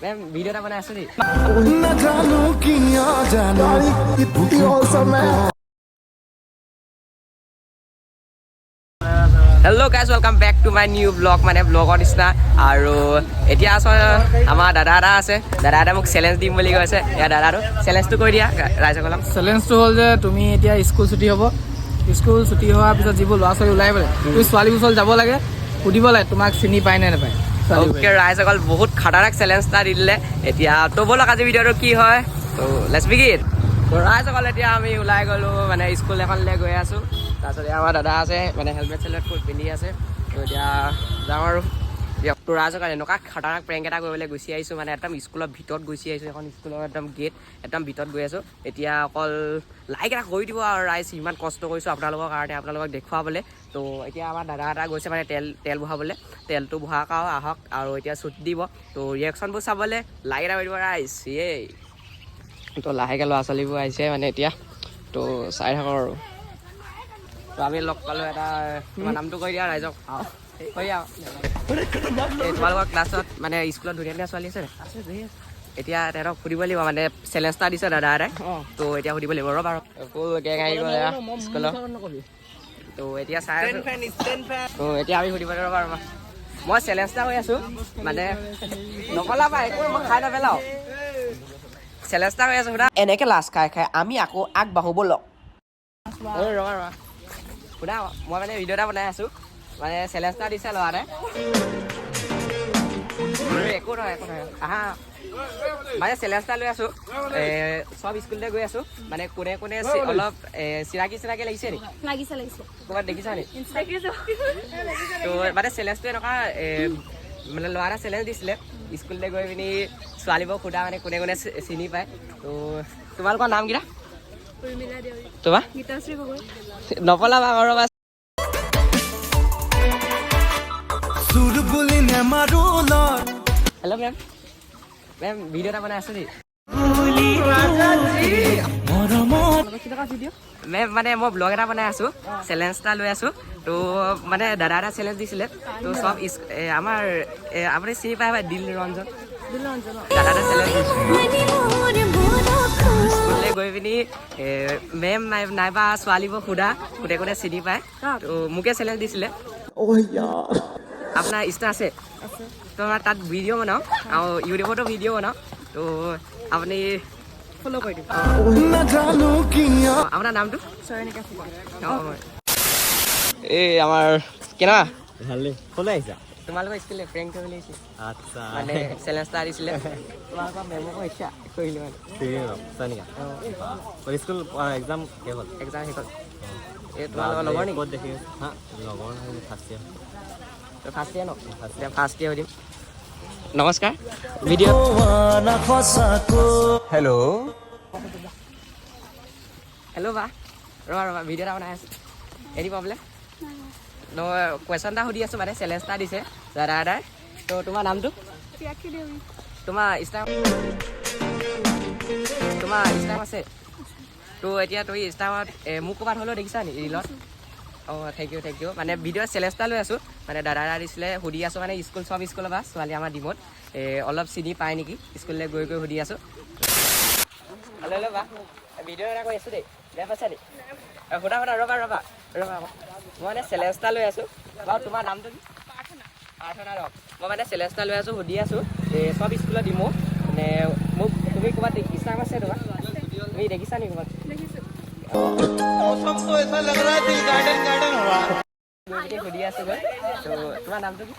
ma'am video এটা বনাই আছো নি hello guys welcome back to my new blog माने ब्लॉगर निचिना আৰু এতিয়া আছো আমাৰ দাদা এটা আছে দাদা মোক চ্যালেঞ্জ দিম বুলি কৈছে ইয়া দাদাটো চ্যালেঞ্জটো কৰি দিয়া ৰাইজসকলক চ্যালেঞ্জটো হ'ল যে তুমি এতিয়া স্কুল ছুটি হ'ব স্কুল ছুটি হোৱাৰ পিছত যিবোৰ ল'ৰা ছোৱালী ওলাই পৰে তুমি ছোৱালীৰ ওচৰত যাব লাগে সুধিব লাগে তোমাক চিনি পায় নে নাপায় ওকে ৰাইজসকল বহুত খাটাৰাক চ্যালেঞ্জ এটা দি দিলে এতিয়া তো বলক আজি ভিডিঅ'টো কি হয় তো লেটস বিগিন তো ৰাইজসকল এতিয়া আমি ওলাই গ'লো মানে স্কুল এখনলৈ গৈ আছো তাৰপিছত আমাৰ দাদা আছে মানে হেলমেট চেলমেট পিন্ধি আছে তো এতিয়া যাওঁ আৰু তো ৰাইজসকল এনেকুৱা খাটাৰাক প্ৰেংক এটা কৰিবলৈ গুচি আহিছোঁ মানে একদম স্কুলৰ ভিতৰত গুচি আহিছোঁ এখন স্কুলৰ একদম গেট একদম ভিতৰত গৈ আছোঁ এতিয়া অকল লাইক এটা কৰি দিব আৰু ৰাইজ ইমান কষ্ট কৰিছোঁ আপোনালোকৰ কাৰণে আপোনালোকক দেখুৱাবলৈ তো এতিয়া আমাৰ দাদা এটা গৈছে মানে তেল বহাবলৈ তেলটো বহাওক আৰু আহক আৰু এতিয়া ছুটি দিব তো ৰিয়েকশ্যনবোৰ চাবলৈ লাইক এটা কৰি দিব ৰাইজ এই তো লাহেকৈ ল'ৰা ছোৱালীবোৰ আহিছে মানে এতিয়া তো চাই থাকক আৰু তো আমি লগ পালোঁ এটা তোমাৰ নামটো কৈ দিয়া ৰাইজক কৈ দিয়া তোমালোকৰ ক্লাছত মানে স্কুলত ধুনীয়া ধুনীয়া ছোৱালী আছে এতিয়া তেহেঁতক সুধিব লাগিব মানে চেলেঞ্জ এটা দিছে দাদা এটাই তো এতিয়া সুধিব লাগিব ৰ'বা ফুল গেং আহি গ'ল স্কুলত তো এতিয়া চাই আছোঁ তো এতিয়া আমি সুধিব ৰ'বা ৰ'বা মই চেলেঞ্জ এটা হৈ আছোঁ মানে নকলাবা একো মই খাই নেপেলাওঁ চেলেঞ্জ এটা হৈ আছোঁ সুধা এনেকৈ লাজ খাই খাই আমি আকৌ আগবাঢ়ো ব'লক ৰ'বা ৰ'বা সুধা মই মানে ভিডিঅ' এটা বনাই আছোঁ মানে চেলেঞ্জ এটা দিছে ল'ৰা এটাই একো নহয় আহা মানে চেলেঞ্জ এটা লৈ আছোঁ চব স্কুলতে গৈ আছোঁ মানে কোনে কোনে অলপ চিনাকি লাগিছে নি লাগিছে ক'ৰবাত দেখিছা নি তো মানে চেলেঞ্জটো এনেকুৱা মানে ল'ৰা এটা চেলেঞ্জ দিছিলে স্কুললৈ গৈ পিনি ছোৱালীবোৰক সোধা মানে কোনে কোনে চিনি পায় তো তোমালোকৰ নাম কেইটা তোমাৰ নপলাবা ৰ'বা হেল্ল' মেম ভিডিঅ' এটা বনাই আছো নি মেম মানে মই ব্লগ এটা বনাই আছোঁ চেলেঞ্জ এটা লৈ আছোঁ তো মানে দাদা এটা চেলেঞ্জ দিছিলে তো চব আমাৰ আপুনি চিনি পায় দিল ৰঞ্জন দাদা এটা চেলেঞ্জ স্কুললৈ গৈ পিনি মেম নাইবা ছোৱালীবোৰ সোধা কোনে কোনে চিনি পায় তো মোকে চেলেঞ্জ দিছিলে আপোনাৰ ইনষ্টা আছে তোমাৰ তাত ভিডিঅ' বনাওঁ আৰু ইউটিউবতো ভিডিঅ' বনাওঁ তো আপুনি ফ'ল' কৰি দিব আপোনাৰ নামটো এই আমাৰ কেনেকুৱা ভালেই ক'লৈ আহিছা তোমালোকৰ স্কুললৈ প্ৰেংক কৰিবলৈ আহিছে আচ্ছা মানে চেলেঞ্জ এটা দিছিলে তোমালোকৰ মেমকো ইচ্ছা কৰিলোঁ মানে স্কুল এক্সাম শেষ হ'ল এক্সাম শেষ হ'ল এই তোমালোকৰ লগৰ নেকি ক'ত দেখি হা লগৰ নহয় ফাৰ্ষ্ট ইয়াৰ ফাৰ্ষ্ট ইয়াৰ ন ফাৰ্ষ্ট ইয়াৰ দিম নমস্কাৰ ভিডিঅ' হেল্ল' বা ৰ'বা ভিডিঅ' এটা বনাই আছোঁ এনি প্ৰব্লেম কুৱেশ্যন এটা সুধি আছোঁ মানে চেলেঞ্জ এটা দিছে দাদা এটাই তো তোমাৰ নামটো তোমাৰ ইনষ্টাগ্ৰাম আছে তো এতিয়া তুমি ইনষ্টাগ্ৰামত মোক ক'ৰবাত হ'লেও দেখিছা নি ৰিলত অঁ থেংক ইউ মানে ভিডিঅ' চেলেঞ্জ এটা লৈ আছোঁ মানে দাদা এটা দিছিলে সুধি আছোঁ মানে চব স্কুলৰ পৰা ছোৱালী আমাৰ ডিমত অলপ চিনি পায় নেকি স্কুললৈ গৈ সুধি আছোঁ হেল্ল' বা ভিডিঅ' এটা কৰি আছোঁ দেই বেয়া পাইছা নি সুধা ৰ'বা মই মানে চেলেঞ্জ এটা লৈ আছোঁ বাৰু তোমাৰ নামটো কি প্ৰাৰ্থনা ৰক মই মানে চেলেঞ্জ এটা লৈ আছোঁ সুধি আছোঁ চব স্কুলত ডিমো মানে মোক তুমি ক'ৰবাত ইনষ্টাগ্ৰাম আছে তোমাৰ তুমি দেখিছা নি ক'ৰবাত সুধি আছোঁ গৈ তো তোমাৰ নামটো কি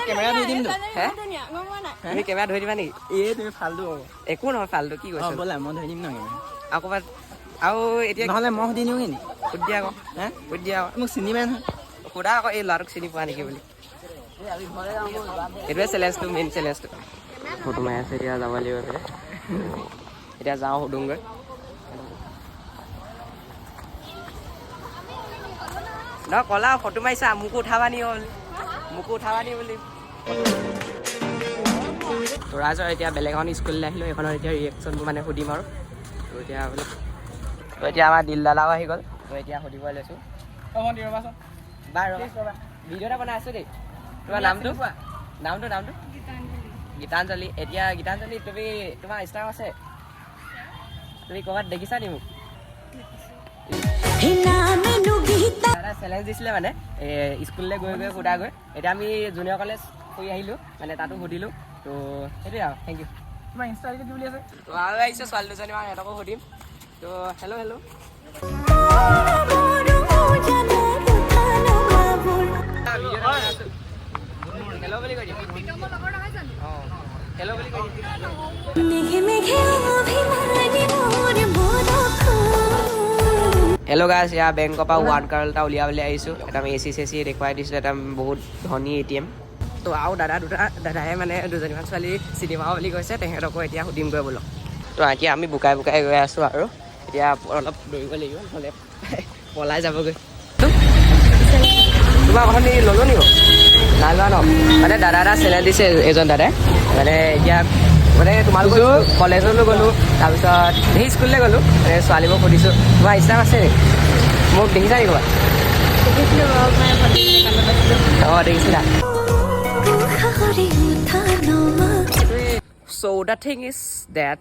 কেমেৰা ধৰি দিম তুমি কেমেৰা ধৰি দিবা নেকি এই তুমি ফাল্টু একো নহয় ফাল্টু কি কৈছা ব'লা মই ধৰি দিম ন আৰু ক'ৰবাত আৰু এতিয়া নহ'লে মই সুধি নিওঁ নি সুধি দিয়া আকৌ সুধি দিয়া আকৌ মোক চিনি পায় নহয় সুধা আকৌ এই ল'ৰাটোক চিনি পোৱা নেকি বুলি এইটোৱে চেলেঞ্জটো মেইন চেলেঞ্জটো ফটো মাৰি আছে এতিয়া যাব লাগিব এইফালে এতিয়া যাওঁ সুধোংগৈ নহয় ক'লা ফটো মাৰিছা মোকো উঠাবা নি বুলি তো ৰাইজৰ এতিয়া বেলেগ এখন স্কুললৈ আহিলোঁ এইখনৰ এতিয়া ৰিয়েকশ্যনবোৰ মানে সুধিম আৰু তো এতিয়া আমাৰ দিল দাদাও আহি গ'ল তো এতিয়া সুধিব লৈছোঁ বাৰু ভিডিঅ' এটা বনাই আছোঁ দেই তোমাৰ নামটো নামটো গীতাঞ্জলি এতিয়া গীতাঞ্জলি তুমি তোমাৰ ইনষ্টাগ্ৰাম আছে তুমি ক'ৰবাত দেখিছা নি মোক দাদা চেলেঞ্জ দিছিলে মানে স্কুললৈ গৈ সুধা গৈ এতিয়া আমি জুনিয়ৰ কলেজ ফুৰি আহিলোঁ মানে তাতো সুধিলোঁ তো সেইটোৱে আৰু থেংক ইউ তোমাৰ ইনষ্টা আইডি কি বুলি আছে তো আৰু আহিছে ছোৱালী দুজনী মই সিহঁতকো সুধিম তো হেল্ল' হেল্ল' হেল্ল' বুলি কৈ দিম অঁ হেল্ল' বুলি কৈ দিম হেল্ল' গাইছ এয়া বেংকৰ পৰা 1 কাৰোৰ এটা উলিয়াবলৈ আহিছোঁ এটা আমি এচি চেচি দেখুৱাই দিছোঁ এটা বহুত ধনী ATM তো আৰু দাদাই মানে দুজনীমান ছোৱালী চিনি পাওঁ বুলি কৈছে তেহেঁতকো এতিয়া সুধিমগৈ বোলো তো এতিয়া আমি বুকাই গৈ আছোঁ আৰু এতিয়া অলপ দৌৰিব লাগিব নহ'লে পলাই যাবগৈ তোমাৰ কথা ল'লো নি নাই লোৱা ন মানে দাদা এটা চেলেঞ্জ দিছে এজন দাদাই মানে এতিয়া মানে তোমালোকৰ কলেজলৈ গ'লোঁ তাৰপিছত সেই স্কুললৈ গ'লোঁ মানে ছোৱালীবোৰক সুধিছোঁ তোমাৰ ইনষ্টাগ্ৰাম আছে নেকি মোক দেখিছা নেকি ক'ৰবাত অঁ দেখিছিলা So the thing is that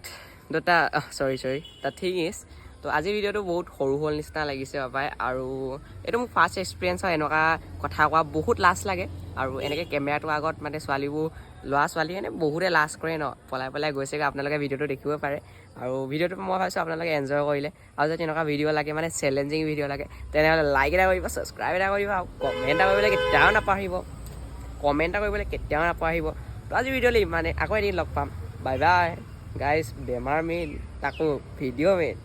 the thing is তো আজি ভিডিঅ'টো বহুত সৰু হ'ল নিচিনা লাগিছে পাপাই আৰু এইটো মোৰ ফাৰ্ষ্ট এক্সপিৰিয়েঞ্চ হয় এনেকুৱা কথা কোৱা বহুত লাজ লাগে আৰু এনেকৈ কেমেৰাটোৰ আগত মানে ল'ৰা ছোৱালী মানে বহুতে লাজ কৰে ন পলাই গৈছেগৈ আপোনালোকে ভিডিঅ'টো দেখিব পাৰে আৰু ভিডিঅ'টো মই ভাবিছোঁ আপোনালোকে এনজয় কৰিলে আৰু যদি এনেকুৱা ভিডিঅ' লাগে মানে চেলেঞ্জিং ভিডিঅ' লাগে তেনেহ'লে লাইক এটা কৰিব ছাবস্ক্ৰাইব এটা কৰিব আৰু কমেণ্ট এটা কৰিবলৈ কেতিয়াও নাপাহৰিব তো আজি ভিডিঅ'লৈ মানে আকৌ এদিন লগ পাম বাই বাই গাইজ বেমাৰ মেইন তাকো ভিডিঅ' মেইন